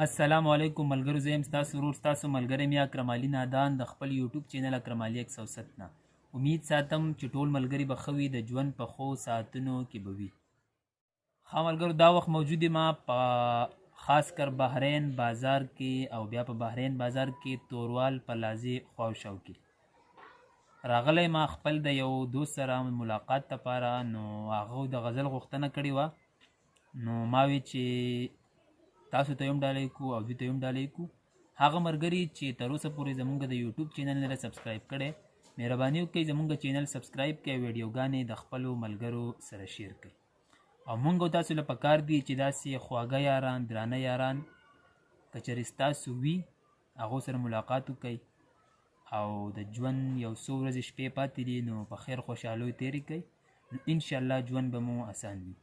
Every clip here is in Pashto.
السلام علیکم ملګرو، زه یم ستاسو ورور ستاسو ملګری مې اکرم علي نادان د خپل یوټیوب چینل اکرم علي 107 نه. امید ساتم چې ټول ملګري به ښه وي، د ژوند په ښو ساعتونو کې به وي. ښه ملګرو، دا وخت موجود یم په خاص کر بحرین بازار کې او بیا په بحرین بازار کې توروال پلازې خواوشاو کې راغلی ما خپل د یو دوست سره ملاقات لپاره. نو هغه د غزل غوښتنه کړې وه، نو ما وی چې تاسو ته هم ډالۍ کو او دوی ته هم ډالۍ کو. هغه ملګري چې تر اوسه پورې زمونږ د یوټیوب چینل نه سبسکرایب کړی، مهرباني وکړئ زمونږ چینل سبسکرایب کړئ، ویډیوګانې د خپلو ملګرو سره شیر کړئ. او مونږ او تاسو له پکار دي چې داسې خواږه یاران، درانه یاران که چېرې ستاسو وي، هغو سره ملاقات وکړئ او د ژوند یو څو ورځې شپې پاتې دي، نو په خیر خوشحالۍ تېرې کړئ، نو انشاءالله ژوند به مو اسان وي.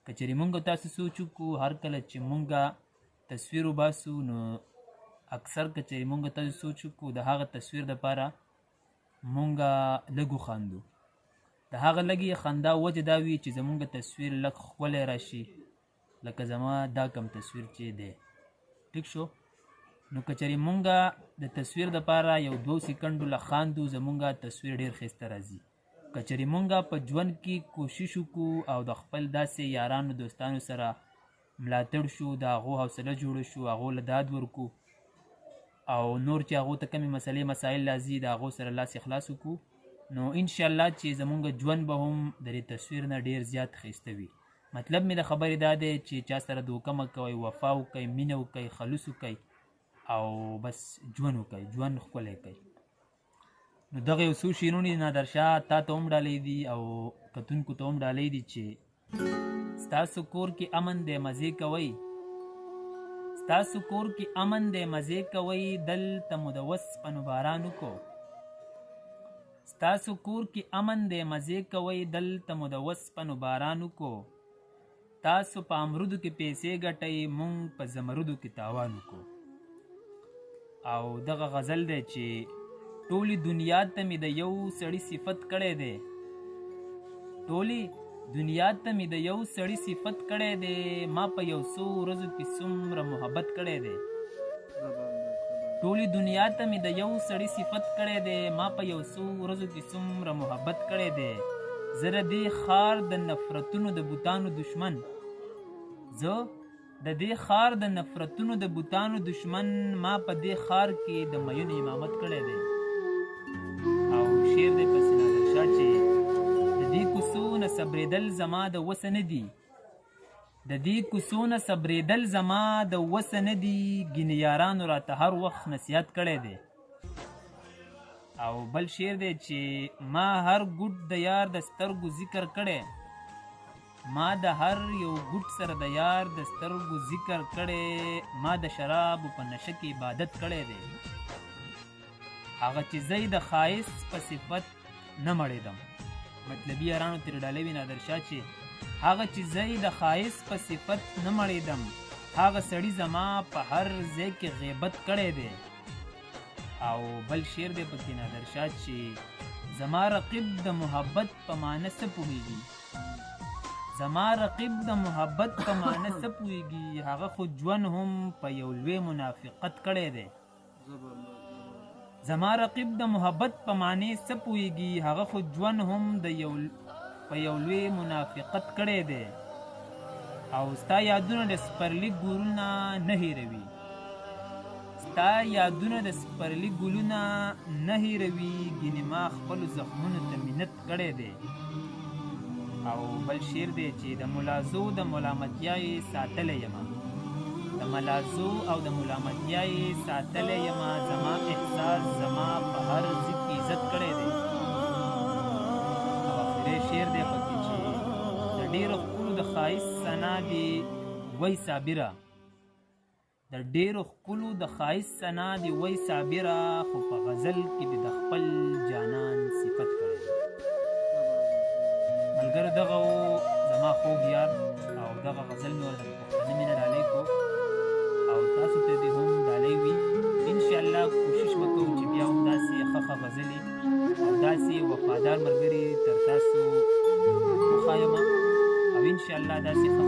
که چېرې مونږ او تاسو سوچ وکړو هر کله چې مونږ تصویر وباسو، نو اکثر که چېرې مونږ تاسو سوچ وکړو د هغه تصویر دپاره مونږ لږ وخاندو. د هغه لږې خندا وجه دا وي چې زمونږ تصویر لږ ښکلی راشي، لکه زما دا کم تصویر چې دی. ټیک شو؟ نو که چېرې مونږ د تصویر دپاره یو 2 سیکنډو له خاندو، زمونږ تصویر ډېر ښایسته راځي. که چېرې مونږ په ژوند کې کوشش وکړو او د خپل داسې یارانو دوستانو سره ملاتړ شو، د هغو حوصله جوړه شو، هغو له داد ورکو او نور چې هغو ته کمې مسئلې مسایل راځي د هغو سره لاس اخلاص وکړو، نو انشاءالله چې زمونږ ژوند به هم د دې تصویر نه ډېر زیات ښایسته وي. مطلب مې د خبرې دا دی چې چا سره دوکه مه کوئ، وفا وکئ، مینه وکئ، خلوص وکئ او بس ژوند وکئ، ژوند ښکلی کئ. نو دغه یو څو شعرونه نادرشاه تا ته هم ډالۍ دي او کتونکو ته هم ډالۍ دي چې ستاسو کور کې امن دی مزې کوئ، ستاسو کور کې امن دی مزې کوئ، دلته مو د وسپنو باران وکړو. ستاسو کور کې امن دی مزې کوئ، دلته مو د وسپنو باران وکړو. تاسو په امرودو کې پیسې ګټئ، مونږ په زمرودو کې تاوان وکړو. او دغه غزل دی چې ټولې دنیا ته مې د یو سړي صفت کړی دی، ټولې دنیا ته مې د یو سړي صفت کړی دی، ما په یو څو ورځو کې څومره محبت کړی دی. ټولې دنیا ته مې د یو سړي صفت کړی دی، ما په یو څو ورځو کې څومره محبت کړی دی. زه د دې ښار د نفرتونو د بوتانو دشمن، زه د دې ښار د نفرتونو د بوتانو دشمن، ما په دې ښار کې د میونو امامت کړی دی. او شعر دی پسې نادرشاه چې د دې کوڅو نه صبرېدل زما د وسه نه دي، د دې کوڅو نه صبرېدل زما د وسه نه دي، ګینې یارانو راته هر وخت نصیحت کړی دی. او بل شعر دی چې ما هر ګوټ د یار د سترګو ذکر کړی، ما د هر یو ګوټ سره د یار د سترګو ذکر کړی، ما د شرابو په نشه کې عبادت کړی دی. هغه چې زه د ښایست په صفت نه مړېدم، مطلبي یارانو ترې ډالۍ وي نادرشاه چې هغه چې زه د ښایست په صفت نه مړېدم، هغه سړي زما په هر ځای کې غیبت کړی دی. او بل شعر دی پکې نادرشاه چې زما رقیب د محبت په معنی څه پوهېږي، زما رقیب د محبت په معنی څه پوهېږي، هغه خو ژوند هم په یو لوی منافقت کړی دی. زما رقیب د محبت په معنی څه پوهېږي، هغه خو ژوند هم په یو لوی منافقت کړی دی. او ستا یادونه د سپرلي ګلونه نه هېروي، ستا یادونه د سپرلي ګلونه نه هېروي، ګینې ما خپلو زخمونو ته منت کړی دی. او بل شعر دی چې د ملازو د ملامتیا یې ساتلی یمه، د ملازو او د ملامتیا یې ساتلی یمه، زما احساس زما په هر ځای کې عزت کړی دی. او آخري شعر دی پکې چې د ډېرو ښکلو د ښایست ثنا دی وی صابره، د ډېرو ښکلو د ښایست ثنا دی وی صابره، خو په غزل کې دې د خپل جانان صفت کړی دی. ملګرو دغه و زما خوږ یار او دغه غزل مې ورته په پښتني مینه ډالۍ کو او تاسو ته دې هم ډالۍ وي. انشاءالله کوشش وکړو چې بیا هم داسې ښه غزلې او داسې وفادار ملګري تر تاسو وښایم او انشاءالله داسې ښه